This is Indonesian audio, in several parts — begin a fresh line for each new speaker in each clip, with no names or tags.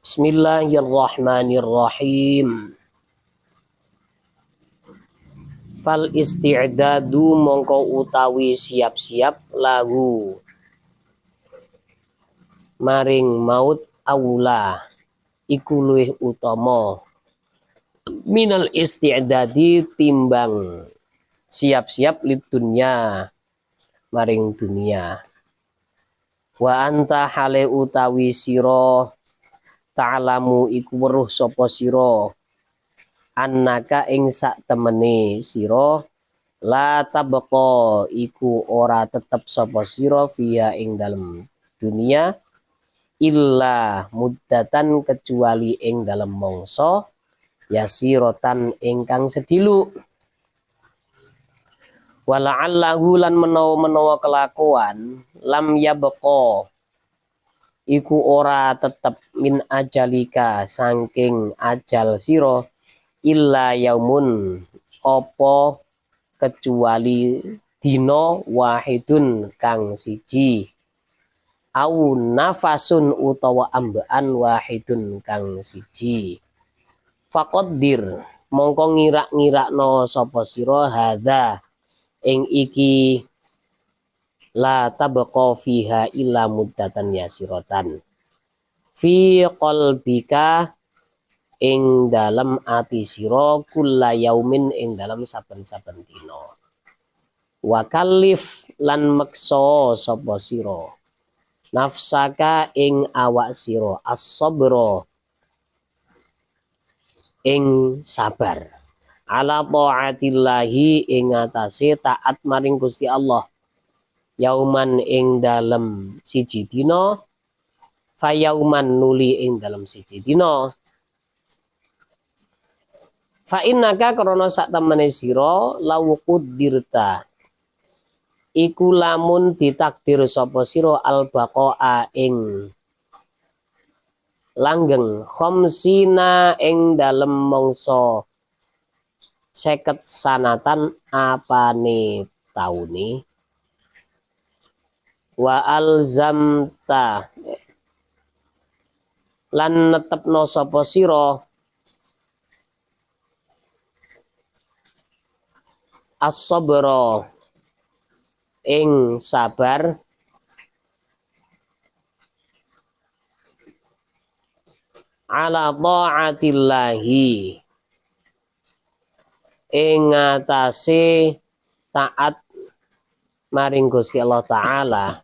Bismillahirrahmanirrahim. Fal isti'dadu mongko utawi siap-siap lahu maring maut awula iku luwih utama minal isti'dadi timbang siap-siap lid dunya maring dunia. Wa anta hale utawi sira ta'lamu iku weruh sapa sira annaka ing sak temene sira la tabqa iku ora tetep sapa sira fiha ing dalem dunia illa muddatan kecuali ing dalem mangsa yasirotan ingkang sediluk. Wala'allahu lan menawa-menawa kelakuan lam yabqa iku ora tetep min ajalika saking ajal sira illa yaumun apa kecuali dina wahidun kang siji au nafasun utawa ambaan wahidun kang siji. Faqaddir mongko ngirak-ngirakno sapa sira hadza ing iki la tabqa fiha illa muddatan yasiratan fi qalbika ing dalam ati sira kulla yaumin ing dalam saben-saben dina. Wa kallif lan meksa sapa sira nafsaka ing awak sira as-sabra ing sabar ala taatillahi ing atase taat maring Gusti Allah yauman ing dalem siji dina fayauman nuli ing dalem siji dina fa innaka krana sak temene sira lawquddirta iku lamun ditakdir sapa sira al baqaa ing langgeng khamsina ing dalem mangsa 50 sanatan apane taune wa alzamta lan netepno sapa sira as-sabra ing sabar ala taatillahi ing atase taat maring Gusti Allah taala.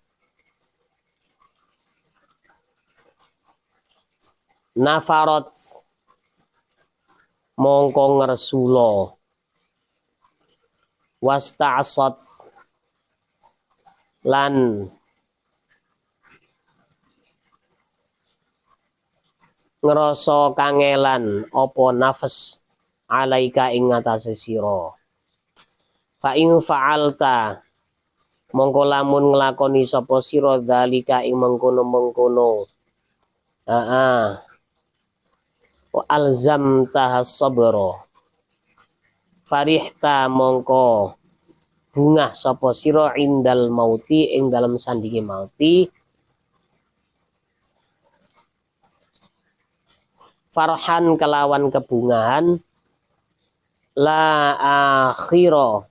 Nafarat mongko ngersula wasta'sat lan ngerasa kangelan apa nafas alaika ing atase sira. Fa in fa'alta mongko lamun nglakoni sapa sira dzalika ing mengkono-mengkono wa alzamta as-sabra farihta mongko bungah sapa sira indal mauti ing dalem sandinge mauti farhan kelawan kebungahan la akhira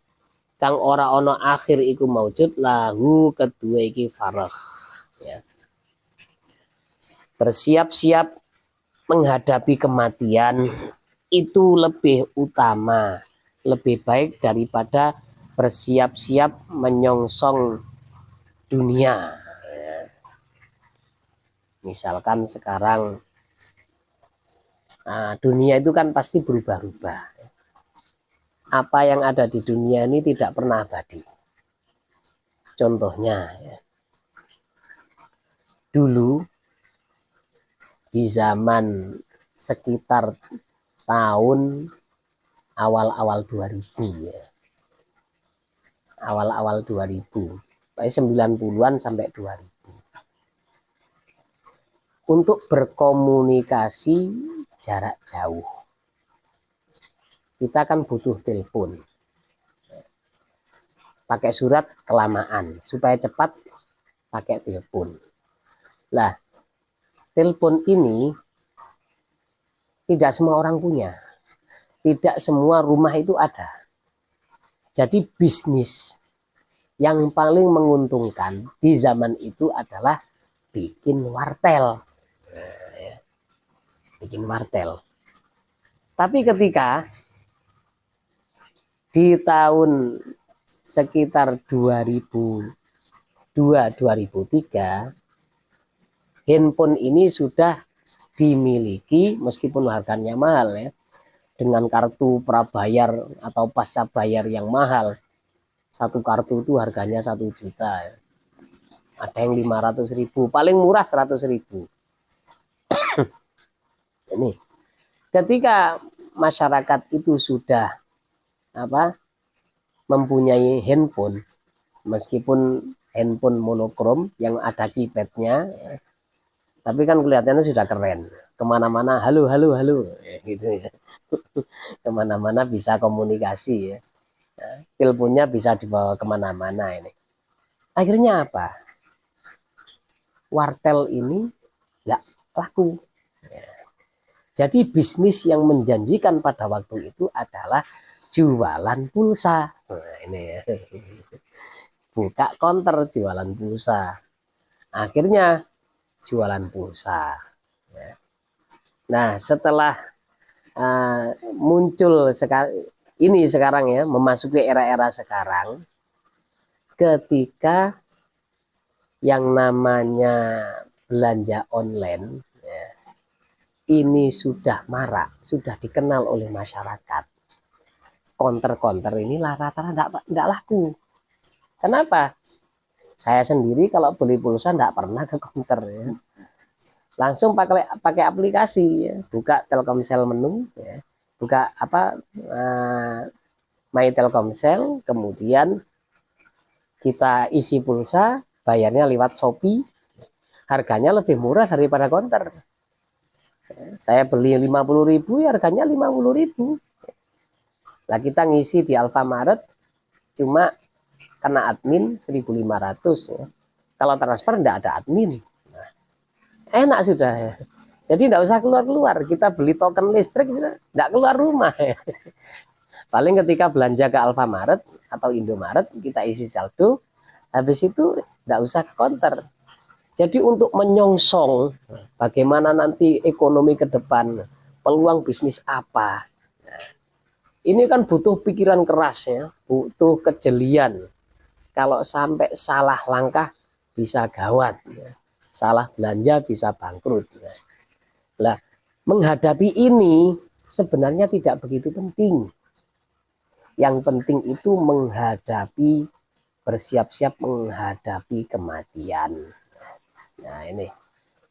kang ora ana akhir iku maujud lahu kedua iki farah ya. Bersiap-siap menghadapi kematian itu lebih utama, lebih baik daripada bersiap-siap menyongsong dunia. Misalkan sekarang dunia itu kan pasti berubah-ubah. Apa yang ada di dunia ini tidak pernah abadi. Contohnya, ya. Dulu di zaman sekitar tahun awal-awal 2000 ya. Awal-awal 2000, 90-an sampai 2000. Untuk berkomunikasi jarak jauh, kita kan butuh telepon. Pakai surat kelamaan, supaya cepat pakai telepon. Lah, telepon ini tidak semua orang punya. Tidak semua rumah itu ada. Jadi bisnis yang paling menguntungkan di zaman itu adalah bikin wartel. Bikin wartel. Tapi ketika di tahun sekitar 2002-2003, handphone ini sudah dimiliki meskipun harganya mahal ya, dengan kartu prabayar atau pasca bayar yang mahal. Satu kartu itu harganya 1 juta ya. Ada yang 500.000, paling murah 100.000. Ini ketika masyarakat itu sudah mempunyai handphone, meskipun handphone monokrom yang ada keypadnya ya, tapi kan kelihatannya sudah keren, kemana-mana halo halo halo gitu ya. Kemana-mana bisa komunikasi ya. Teleponnya bisa dibawa kemana-mana ini. Akhirnya apa? Wartel ini nggak laku. Jadi bisnis yang menjanjikan pada waktu itu adalah jualan pulsa. Nah, ini ya. Buka konter jualan pulsa. Akhirnya jualan pulsa. Nah, setelah muncul sekarang ya, memasuki era-era sekarang, ketika yang namanya belanja online ya, ini sudah marak, sudah dikenal oleh masyarakat. Konter-konter ini rata-rata tidak laku. Kenapa? Saya sendiri kalau beli pulsa tidak pernah ke konter ya. Langsung pakai aplikasi ya. Buka Telkomsel menu ya. Buka My Telkomsel, kemudian kita isi pulsa, bayarnya lewat Shopee, harganya lebih murah daripada konter. Saya beli 50.000 ya harganya 50.000. Lah kita ngisi di Alfamaret cuma kena admin 1.500 ya. Kalau transfer enggak ada admin. Nah, enak sudah ya. Jadi enggak usah keluar-keluar, kita beli token listrik enggak keluar rumah ya. Paling ketika belanja ke Alfamaret atau Indomaret kita isi saldo, habis itu enggak usah ke konter. Jadi untuk menyongsong bagaimana nanti ekonomi ke depan, peluang bisnis apa, ini kan butuh pikiran keras ya, butuh kejelian. Kalau sampai salah langkah bisa gawat, ya. Salah belanja bisa bangkrut. Ya. Nah, menghadapi ini sebenarnya tidak begitu penting. Yang penting itu menghadapi, bersiap-siap menghadapi kematian. Nah ini,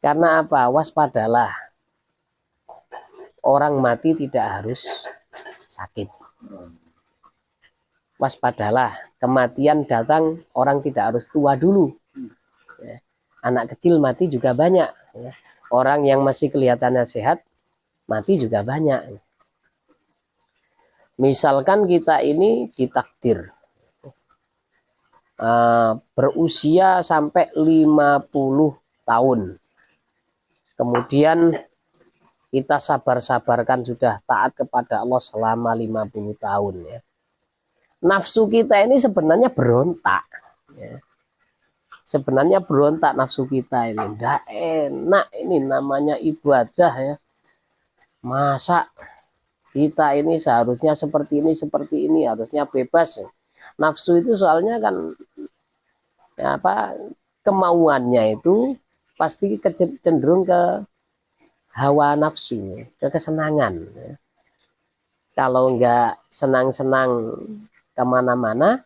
karena apa? Waspadalah. Orang mati tidak harus sakit. Waspadalah, kematian datang orang tidak harus tua dulu. Ya. Anak kecil mati juga banyak. Ya. Orang yang masih kelihatannya sehat mati juga banyak. Misalkan kita ini ditakdir berusia sampai 50 tahun. Kemudian kita sabar-sabarkan sudah taat kepada Allah selama 50 tahun ya. Nafsu kita ini sebenarnya berontak ya. Sebenarnya berontak nafsu kita ini. Nggak enak ini namanya ibadah ya. Masa kita ini seharusnya seperti ini, harusnya bebas. Nafsu itu soalnya kan kemauannya itu pasti cenderung ke hawa nafsu, ke kesenangan. Kalau enggak senang-senang kemana-mana,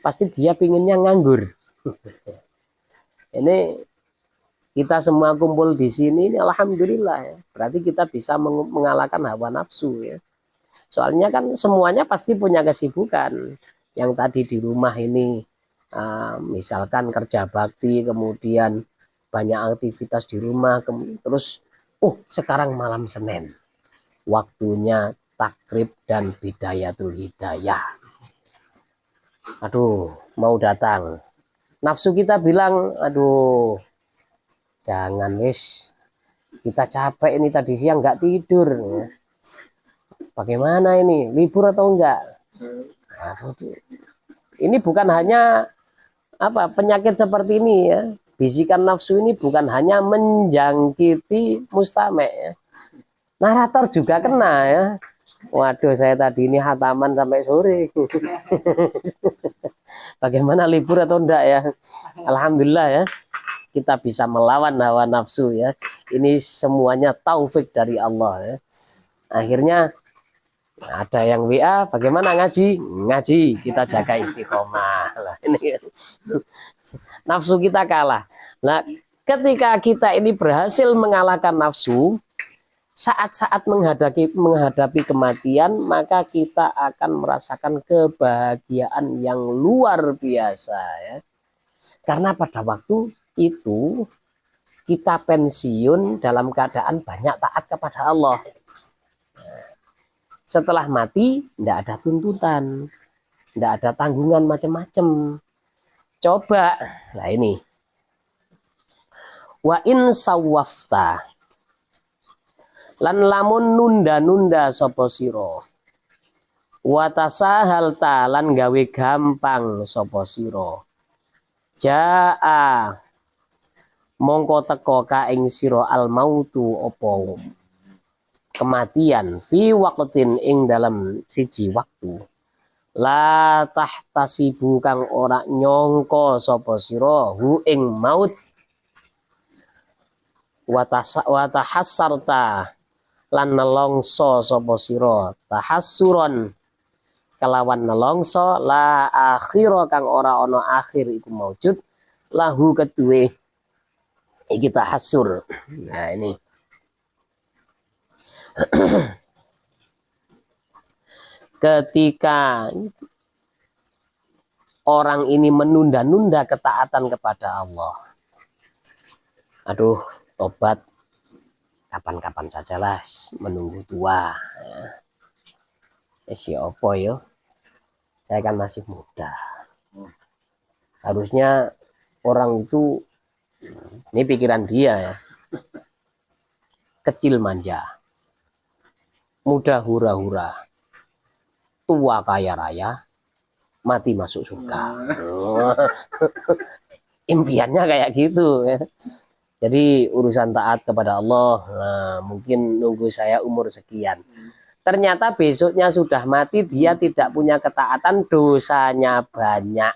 pasti dia pinginnya nganggur. Ini kita semua kumpul di sini, ini alhamdulillah ya. Berarti kita bisa mengalahkan hawa nafsu ya. Soalnya kan semuanya pasti punya kesibukan. Yang tadi di rumah ini, misalkan kerja bakti, kemudian banyak aktivitas di rumah, terus sekarang malam Senin, waktunya takrib dan bidayatul hidayah. Aduh, mau datang. Nafsu kita bilang, aduh, jangan wis, Kita capek ini tadi siang nggak tidur. Ya. Bagaimana ini? Libur atau enggak? Ini bukan hanya penyakit seperti ini ya. Bisikan nafsu ini bukan hanya menjangkiti mustame' ya. Narator juga kena ya. Waduh, saya tadi ini hataman sampai sore. Bagaimana libur atau enggak ya? Alhamdulillah ya. Kita bisa melawan hawa nafsu ya. Ini semuanya taufik dari Allah ya. Akhirnya ada yang WA, bagaimana ngaji? Ngaji, kita jaga istiqomah. Lah, ini nafsu kita kalah. Nah, ketika kita ini berhasil mengalahkan nafsu, saat-saat menghadapi kematian, maka kita akan merasakan kebahagiaan yang luar biasa ya. Karena pada waktu itu kita pensiun dalam keadaan banyak taat kepada Allah. Setelah mati, tidak ada tuntutan, tidak ada tanggungan macam-macam. Coba, nah ini. Wa in sawwafta, lan lamun nunda-nunda sapa sira. Wa tasahalta, lan gawe gampang sapa sira. Jaa mongko teko ka ing sira al mautu apa kematian fi waqtin ing dalam siji waktu. La tahtasibu kang ora nyongko sapa sira hu ing maut. Wa tahassarta lan nelongso sapa sira tahassuron kelawan nelongso la akhira kang ora ana akhir iku maujud lahu kedue iki tahassur. Nah ini ketika orang ini menunda-nunda ketaatan kepada Allah, aduh tobat kapan-kapan sajalah, menunggu tua ya apa yo, saya kan masih muda, harusnya orang itu, ini pikiran dia ya, kecil manja, muda hura-hura, tua kaya raya, mati masuk surga. Impiannya kayak gitu ya. Jadi urusan taat kepada Allah, nah, mungkin nunggu saya umur sekian. Ternyata besoknya sudah mati, dia tidak punya ketaatan, dosanya banyak.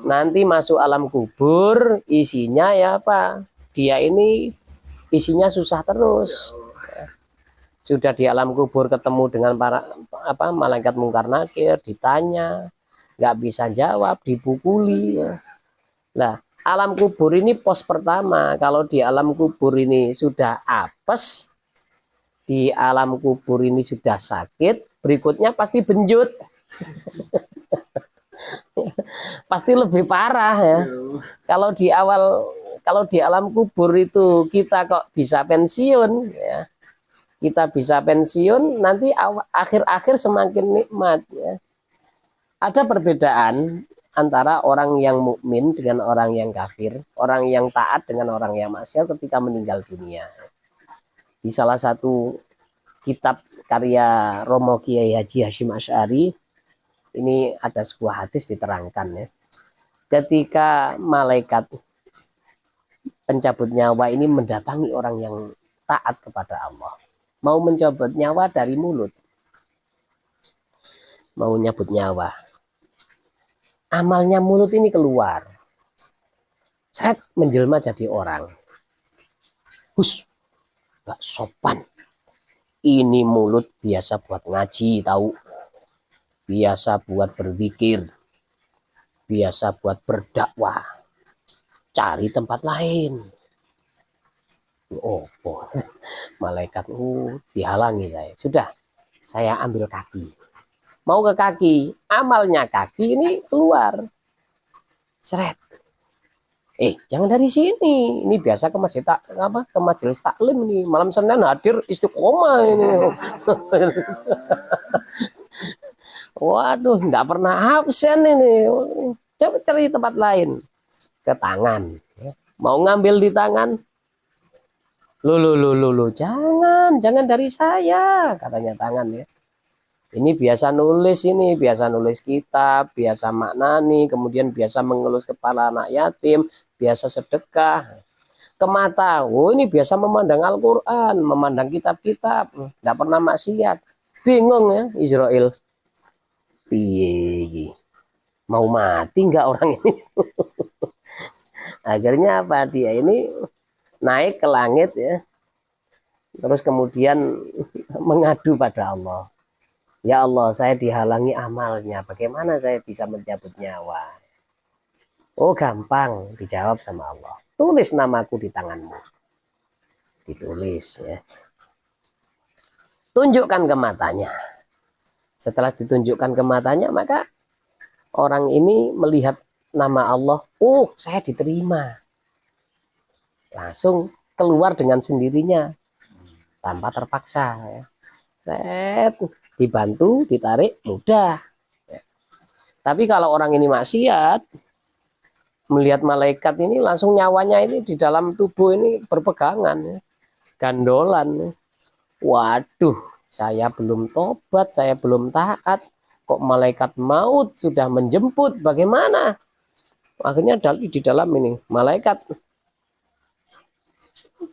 Nanti masuk alam kubur, isinya ya apa? Dia ini isinya susah terus. Sudah di alam kubur ketemu dengan para malaikat mungkar nakir, ditanya, nggak bisa jawab, dipukuli. Ya. Nah, alam kubur ini pos pertama. Kalau di alam kubur ini sudah apes, di alam kubur ini sudah sakit, berikutnya pasti benjut. Pasti lebih parah ya. Kalau di alam kubur itu kita kok bisa pensiun ya. Kita bisa pensiun, nanti akhir-akhir semakin nikmat ya. Ada perbedaan antara orang yang mukmin dengan orang yang kafir, orang yang taat dengan orang yang maksiat ketika meninggal dunia. Di salah satu kitab karya Romo Kiai Haji Hasyim Asy'ari ini ada sebuah hadis diterangkan ya. Ketika malaikat pencabut nyawa ini mendatangi orang yang taat kepada Allah, mau mencabut nyawa dari mulut, mau nyabut nyawa, amalnya mulut ini keluar, seret menjelma jadi orang. Hus, gak sopan. Ini mulut biasa buat ngaji, tahu? Biasa buat berzikir, biasa buat berdakwah. Cari tempat lain. Oh, malaikat dihalangi saya. Sudah, saya ambil kaki. Mau ke kaki, amalnya kaki ini keluar. Seret. Jangan dari sini. Ini biasa ke masjid ke majelis taklim ini. Malam Senin hadir istiqomah ini. Waduh, nggak pernah absen ini. Coba cari tempat lain. Ke tangan. Mau ngambil di tangan, Loh, jangan dari saya, katanya tangan ya. Ini biasa nulis kitab, biasa maknani, kemudian biasa mengelus kepala anak yatim, biasa sedekah. Ke mata, oh ini biasa memandang Al-Quran, memandang kitab-kitab, nggak pernah maksiat. Bingung ya Israel. Piye, mau mati nggak orang ini? Akhirnya apa? Dia ini naik ke langit ya, terus kemudian mengadu pada Allah. Ya Allah, saya dihalangi amalnya. Bagaimana saya bisa mencabut nyawa? Oh, gampang, dijawab sama Allah. Tulis namaku di tanganmu. Ditulis ya. Tunjukkan ke matanya. Setelah ditunjukkan ke matanya, maka orang ini melihat nama Allah. Oh, saya diterima. Langsung keluar dengan sendirinya. Tanpa terpaksa ya. Dibantu, ditarik, mudah. Tapi kalau orang ini maksiat, melihat malaikat ini langsung nyawanya ini di dalam tubuh ini berpegangan, ya. Gandolan. Ya. Waduh, saya belum tobat, saya belum taat, kok malaikat maut sudah menjemput, bagaimana? Akhirnya di dalam ini malaikat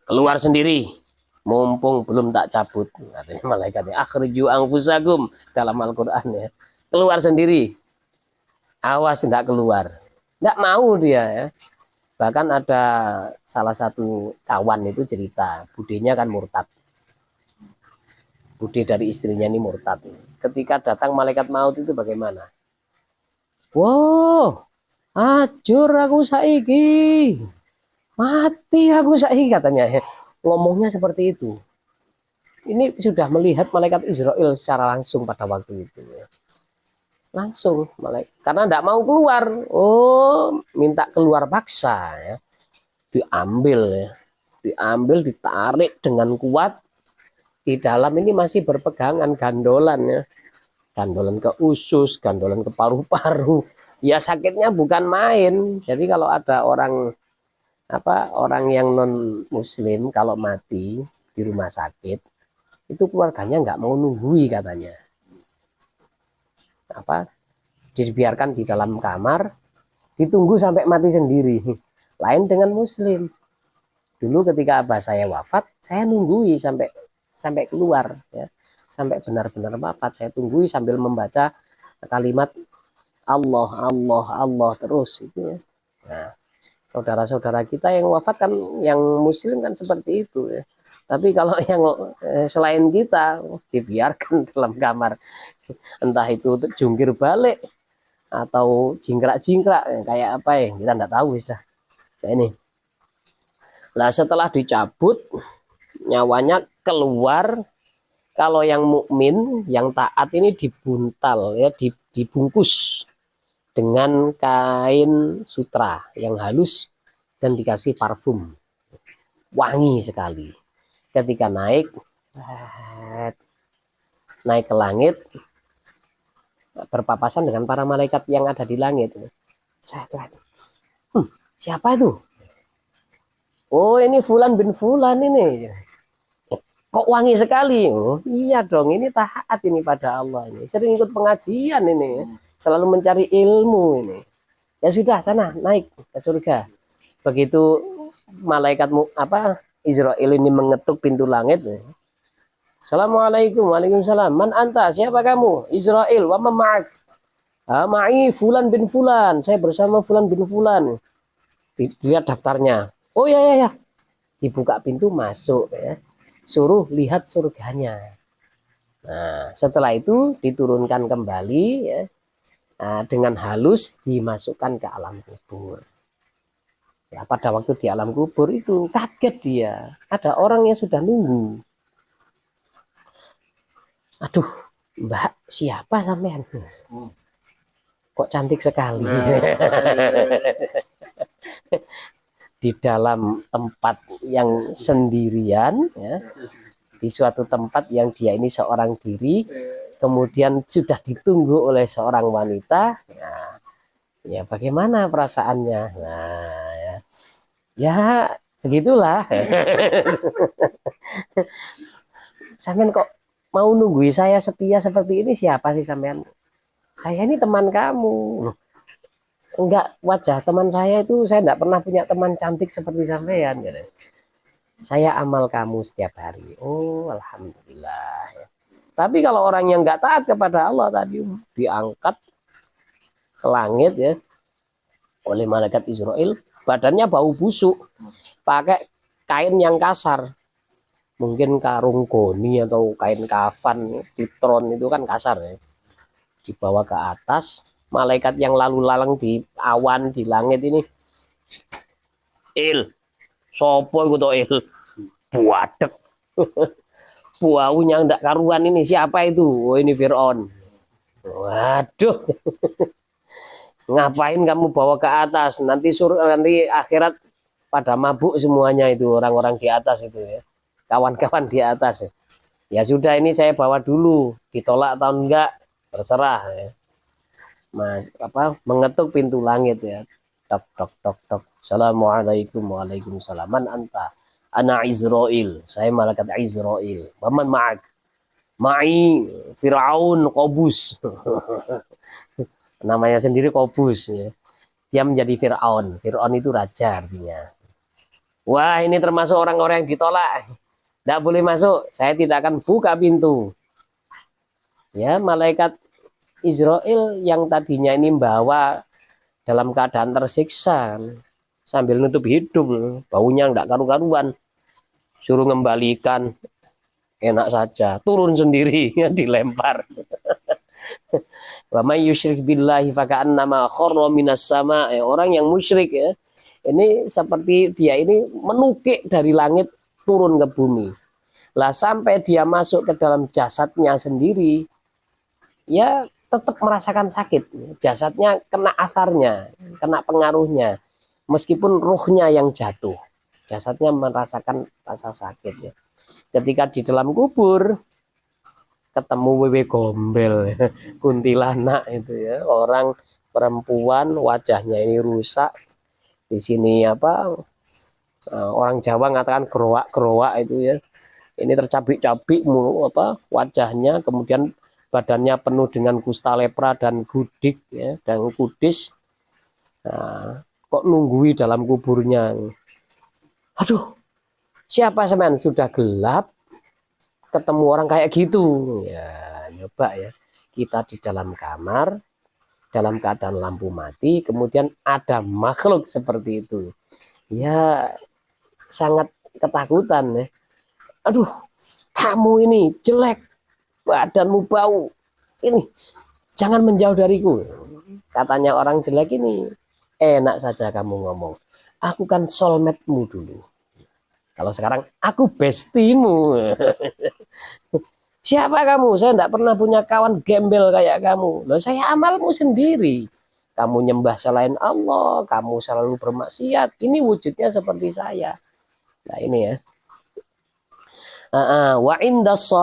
keluar sendiri. Mumpung belum tak cabut, artinya malaikatnya akhriju anfusakum dalam Al-Quran ya. Keluar sendiri, awas tidak keluar, tidak mau dia ya. Bahkan ada salah satu kawan itu cerita, budenya kan murtad, bude dari istrinya ini murtad. Ketika datang malaikat maut itu bagaimana? Wow, ajur aku saiki, mati aku saiki, katanya ya. Ngomongnya seperti itu. Ini sudah melihat malaikat Israel secara langsung pada waktu itu. Ya. Langsung, karena tidak mau keluar. Oh, minta keluar paksa. Ya. Diambil, ya. Diambil, ditarik dengan kuat. Di dalam ini masih berpegangan gandolan. Ya. Gandolan ke usus, gandolan ke paru-paru. Ya sakitnya bukan main. Jadi kalau ada orang yang non muslim kalau mati di rumah sakit itu keluarganya nggak mau nunggui, katanya dibiarkan di dalam kamar ditunggu sampai mati sendiri. Lain dengan muslim. Dulu ketika abah saya wafat, saya nunggui sampai keluar ya, sampai benar-benar wafat saya tunggui sambil membaca kalimat Allah terus itu ya. Nah, saudara-saudara kita yang wafat kan yang muslim kan seperti itu ya. Tapi kalau yang selain kita dibiarkan dalam kamar, entah itu untuk jungkir balik atau jingkrak-jingkrak kayak apa ya kita nggak tahu bisa. Nah, ini. Lah setelah dicabut nyawanya keluar, kalau yang mukmin, yang taat ini dibuntal ya, dibungkus dengan kain sutra yang halus dan dikasih parfum wangi sekali. Ketika naik ke langit berpapasan dengan para malaikat yang ada di langit. Siapa itu? Oh, ini Fulan bin Fulan ini. Kok wangi sekali? Oh iya dong, ini taat ini pada Allah ini, sering ikut pengajian ini, selalu mencari ilmu ini. Ya sudah, sana naik ke surga. Begitu malaikat Israel ini mengetuk pintu langit. Assalamualaikum, waalaikumsalam. Man anta? Siapa kamu? Israel. Wa ma ma'ak? Ma'i Fulan bin Fulan. Saya bersama Fulan bin Fulan. Lihat daftarnya. Oh ya. Dibuka pintu, masuk ya. Suruh lihat surganya. Nah, setelah itu diturunkan kembali ya. Nah, dengan halus dimasukkan ke alam kubur. Ya, pada waktu di alam kubur itu kaget dia. Ada orang yang sudah nunggu. Aduh, Mbak, siapa sampean? Kok cantik sekali. Di dalam tempat yang sendirian ya, di suatu tempat yang dia ini seorang diri, kemudian sudah ditunggu oleh seorang wanita. Nah, ya bagaimana perasaannya? Nah, ya Begitulah. Sampean kok mau nunggui saya setia seperti ini, siapa sih sampean? Saya ini teman kamu. Loh, enggak, wajah teman saya itu saya enggak pernah punya teman cantik seperti sampean. Gitu. Saya amal kamu setiap hari. Oh, alhamdulillah. Tapi kalau orang yang enggak taat kepada Allah tadi diangkat ke langit ya oleh malaikat Israel, badannya bau busuk, pakai kain yang kasar. Mungkin karung goni atau kain kafan, titron itu kan kasar ya. Dibawa ke atas, malaikat yang lalu lalang di awan di langit ini, sopo iku to buadek. Baunya ndak karuan ini, siapa itu? Oh, ini Fir'aun. Waduh. Ngapain kamu bawa ke atas? Nanti nanti akhirat pada mabuk semuanya itu orang-orang di atas itu ya. Kawan-kawan di atas ya. Ya sudah, ini saya bawa dulu, ditolak atau enggak terserah ya. Mas mengetuk pintu langit ya. Tok tok tok tok. Assalamualaikum. Waalaikumsalam. Man anta? Ana Israel. Saya malaikat Israel. Waman ma'ak? Ma'i Fir'aun Qobus. Namanya sendiri Qobus ya. Dia menjadi Fir'aun. Fir'aun itu raja artinya. Wah, ini termasuk orang-orang yang ditolak. Tidak boleh masuk. Saya tidak akan buka pintu. Ya, malaikat Israel yang tadinya ini membawa dalam keadaan tersiksa sambil nutup hidung, baunya enggak karu-karuan, suruh ngembalikan, enak saja, turun sendiri dilempar. Wa may yusyrik billahi faka'annama kharra minas sama. Orang yang musyrik ya, ini seperti dia ini menukik dari langit turun ke bumi. Lah sampai dia masuk ke dalam jasadnya sendiri, ya tetap merasakan sakit. Jasadnya kena asarnya, kena pengaruhnya. Meskipun ruhnya yang jatuh, jasadnya merasakan rasa sakit ya. Ketika di dalam kubur ketemu wewe gombel, kuntilanak itu ya, orang perempuan wajahnya ini rusak. Di sini orang Jawa mengatakan gerowak-gerowak itu ya. Ini tercabik-cabik wajahnya, kemudian badannya penuh dengan kusta lepra dan gudik ya, dan kudis. Nah, kok nunggui dalam kuburnya. Aduh, siapa semen sudah gelap ketemu orang kayak gitu. Ya, nyoba ya. Kita di dalam kamar dalam keadaan lampu mati, kemudian ada makhluk seperti itu. Ya, sangat ketakutan ya. Aduh, kamu ini jelek, badanmu bau, ini jangan menjauh dariku. Katanya orang jelek ini, enak saja kamu ngomong, aku kan soulmate-mu dulu. Kalau sekarang aku bestimu. Siapa kamu? Saya tidak pernah punya kawan gembel kayak kamu. Loh, saya amalmu sendiri. Kamu nyembah selain Allah, kamu selalu bermaksiat, ini wujudnya seperti saya. Nah ini ya. Wa indas